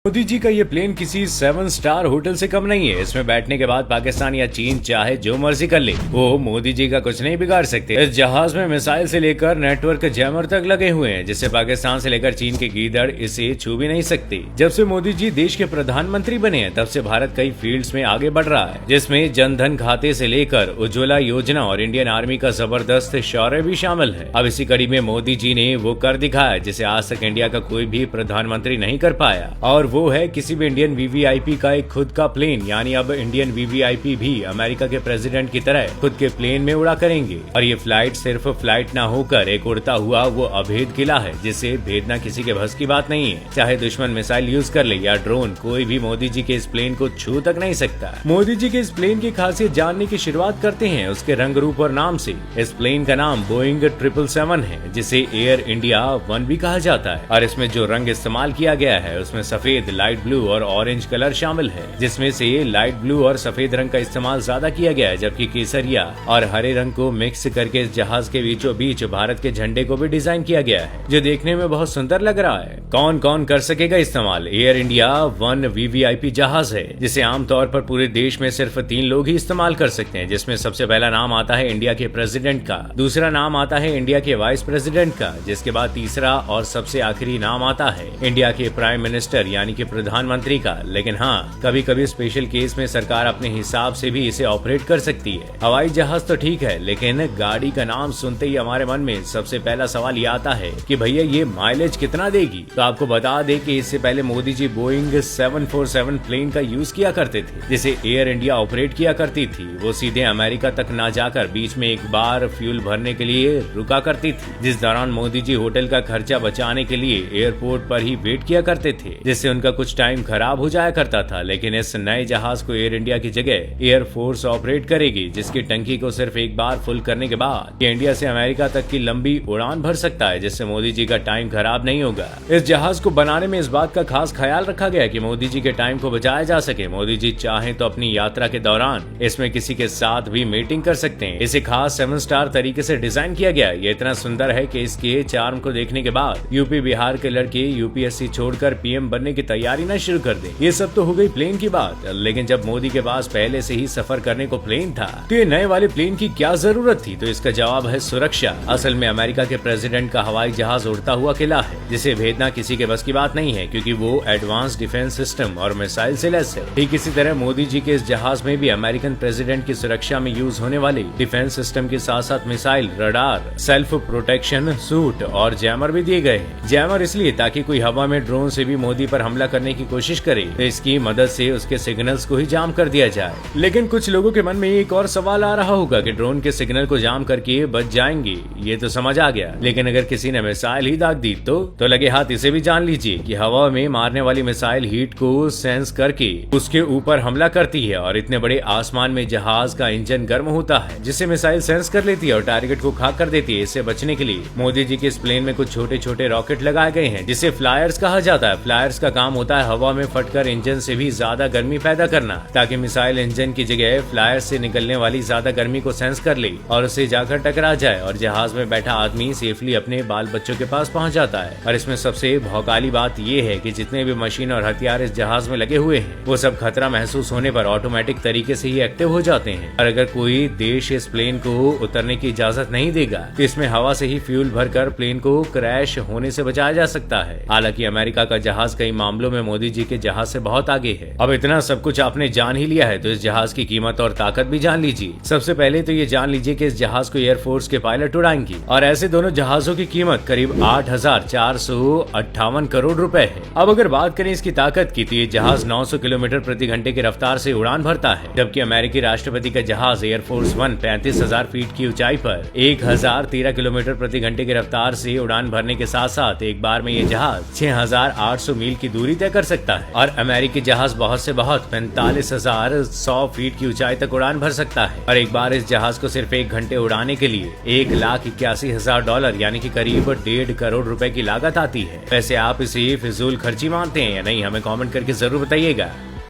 मोदी जी का ये प्लेन किसी 7 स्टार होटल से कम नहीं है। इसमें बैठने के बाद पाकिस्तान या चीन चाहे जो मर्जी कर ले, वो मोदी जी का कुछ नहीं बिगाड़ सकते। इस जहाज में मिसाइल से लेकर नेटवर्क जैमर तक लगे हुए हैं, जिससे पाकिस्तान से लेकर चीन के गीदड़ इसे छू भी नहीं सकते। जब से मोदी जी देश के प्रधानमंत्री बने हैं, तब से भारत कई फील्ड्स में आगे बढ़ रहा है, जिसमें जनधन खाते से लेकर उज्ज्वला योजना और इंडियन आर्मी का जबरदस्त शौर्य भी शामिल है। अब इसी कड़ी में मोदी जी ने वो कर दिखाया जिसे आज तक इंडिया का कोई भी प्रधानमंत्री नहीं कर पाया, और वो है किसी भी इंडियन वीवीआईपी का एक खुद का प्लेन। यानी अब इंडियन वीवीआईपी भी अमेरिका के प्रेसिडेंट की तरह खुद के प्लेन में उड़ा करेंगे। और ये फ्लाइट सिर्फ फ्लाइट ना होकर एक उड़ता हुआ वो अभेद किला है, जिसे भेदना किसी के बस की बात नहीं है। चाहे दुश्मन मिसाइल यूज कर ले या ड्रोन, कोई भी मोदी जी के इस प्लेन को छू तक नहीं सकता। मोदी जी के इस प्लेन की खासियत जानने की शुरुआत करते हैं उसके रंग रूप और नाम से। इस प्लेन का नाम बोइंग 777 है, जिसे एयर इंडिया 1 भी कहा जाता है। और इसमें जो रंग इस्तेमाल किया गया है उसमें सफेद, लाइट ब्लू और ऑरेंज कलर शामिल है, जिसमें से लाइट ब्लू और सफेद रंग का इस्तेमाल ज्यादा किया गया है, जबकि केसरिया और हरे रंग को मिक्स करके इस जहाज के बीचों बीच भारत के झंडे को भी डिजाइन किया गया है, जो देखने में बहुत सुंदर लग रहा है। कौन कौन कर सकेगा इस्तेमाल? एयर इंडिया 1 वीवीआईपी जहाज है, जिसे आमतौर पर पूरे देश में सिर्फ 3 लोग ही इस्तेमाल कर सकते हैं, जिसमें सबसे पहला नाम आता है इंडिया के प्रेसिडेंट का, दूसरा नाम आता है इंडिया के वाइस प्रेसिडेंट का, जिसके बाद तीसरा और सबसे आखिरी नाम आता है इंडिया के प्राइम मिनिस्टर यानी कि प्रधानमंत्री का। लेकिन हाँ, कभी कभी स्पेशल केस में सरकार अपने हिसाब से भी इसे ऑपरेट कर सकती है। हवाई जहाज तो ठीक है, लेकिन गाड़ी का नाम सुनते ही हमारे मन में सबसे पहला सवाल ये आता है कि भैया ये माइलेज कितना देगी। तो आपको बता दें कि इससे पहले मोदी जी बोइंग 747 प्लेन का यूज किया करते थे, जिसे एयर इंडिया ऑपरेट किया करती थी। वो सीधे अमेरिका तक ना जाकर बीच में एक बार फ्यूल भरने के लिए रुका करती थी, जिस दौरान मोदी जी होटल का खर्चा बचाने के लिए एयरपोर्ट पर ही वेट किया करते थे, जिससे उनका कुछ टाइम खराब हो जाया करता था। लेकिन इस नए जहाज को एयर इंडिया की जगह एयर फोर्स ऑपरेट करेगी, जिसकी टंकी को सिर्फ एक बार फुल करने के बाद ये इंडिया से अमेरिका तक की लंबी उड़ान भर सकता है, जिससे मोदी जी का टाइम खराब नहीं होगा। इस जहाज को बनाने में इस बात का खास ख्याल रखा गया कि मोदी जी के टाइम को बचाया जा सके। मोदी जी चाहे तो अपनी यात्रा के दौरान इसमें किसी के साथ भी मीटिंग कर सकते हैं। इसे खास 7 स्टार तरीके से डिजाइन किया गया है। ये इतना सुंदर है कि इसके चार्म को देखने के बाद यूपी बिहार के लड़के यूपीएससी छोड़कर पीएम बनने की तैयारी न शुरू कर दे। ये सब तो हो गई प्लेन की बात, लेकिन जब मोदी के पास पहले से ही सफर करने को प्लेन था, तो ये नए वाले प्लेन की क्या जरूरत थी? तो इसका जवाब है सुरक्षा। असल में अमेरिका के प्रेसिडेंट का हवाई जहाज उड़ता हुआ किला है, जिसे भेदना किसी के बस की बात नहीं है, क्योंकि वो एडवांस डिफेंस सिस्टम और मिसाइल से लैस है। ठीक इसी तरह मोदी जी के इस जहाज में भी अमेरिकन प्रेसिडेंट की सुरक्षा में यूज होने वाले डिफेंस सिस्टम के साथ साथ missile, radar, self protection suit और जैमर भी दिए गए हैं। जैमर इसलिए ताकि कोई हवा में ड्रोन से भी मोदी पर हमला करने की कोशिश करे तो इसकी मदद से उसके सिग्नल्स को ही जाम कर दिया जाए। लेकिन कुछ लोगों के मन में एक और सवाल आ रहा होगा कि ड्रोन के सिग्नल को जाम करके बच जाएंगे, ये तो समझ आ गया। लेकिन अगर किसी ने मिसाइल ही दाग दी तो लगे हाथ इसे भी जान लीजिए कि हवा में मारने वाली मिसाइल हीट को सेंस करके उसके ऊपर हमला करती है, और इतने बड़े आसमान में जहाज का इंजन गर्म होता है, जिसे मिसाइल सेंस कर लेती है और टारगेट को खाक कर देती है। इससे बचने के लिए मोदी जी के इस प्लेन में कुछ छोटे छोटे रॉकेट लगाए गए हैं, जिसे फ्लायर्स कहा जाता है। फ्लायर्स का काम होता है हवा में फटकर इंजन से भी ज्यादा गर्मी पैदा करना, ताकि मिसाइल इंजन की जगह फ्लायर्स से निकलने वाली ज्यादा गर्मी को सेंस कर ले और उसे जाकर टकरा जाए, और जहाज में बैठा आदमी सेफली अपने बाल बच्चों के पास पहुंच जाता है। और इसमें सबसे भौकाली बात ये है कि जितने भी मशीन और हथियार इस जहाज में लगे हुए हैं, वो सब खतरा महसूस होने पर ऑटोमेटिक तरीके से ही एक्टिव हो जाते हैं। और अगर कोई देश इस प्लेन को उतरने की इजाजत नहीं देगा, तो इसमें हवा से ही फ्यूल भरकर प्लेन को क्रैश होने से बचाया जा सकता है। हालांकि अमेरिका का जहाज कई मामलों में मोदी जी के जहाज से बहुत आगे है। अब इतना सब कुछ आपने जान ही लिया है, तो इस जहाज की कीमत और ताकत भी जान लीजिए। सबसे पहले तो ये जान लीजिए कि इस जहाज को एयरफोर्स के पायलट उड़ाएंगे, और ऐसे दोनों जहाजों की कीमत करीब 8,458 करोड़ रुपए है। अब अगर बात करें इसकी ताकत की, तो ये जहाज 900 किलोमीटर प्रति घंटे की रफ्तार से उड़ान भरता है, जबकि अमेरिकी राष्ट्रपति का जहाज एयरफोर्स 1 35,000 फीट की ऊंचाई पर 1,013 किलोमीटर प्रति घंटे की रफ्तार से उड़ान भरने के साथ साथ एक बार में ये जहाज 6,800 मील की दूरी तय कर सकता है। और अमेरिकी जहाज बहुत से बहुत 45,100 फीट की ऊंचाई तक उड़ान भर सकता है। और एक बार इस जहाज को सिर्फ 1 घंटे उड़ाने के लिए $1,81,000 यानी कि करीब 1.5 करोड़ रुपए की लागत आती है। वैसे आप इसे फिजूल खर्ची मानते हैं या नहीं, हमें कमेंट करके जरूर बताइएगा।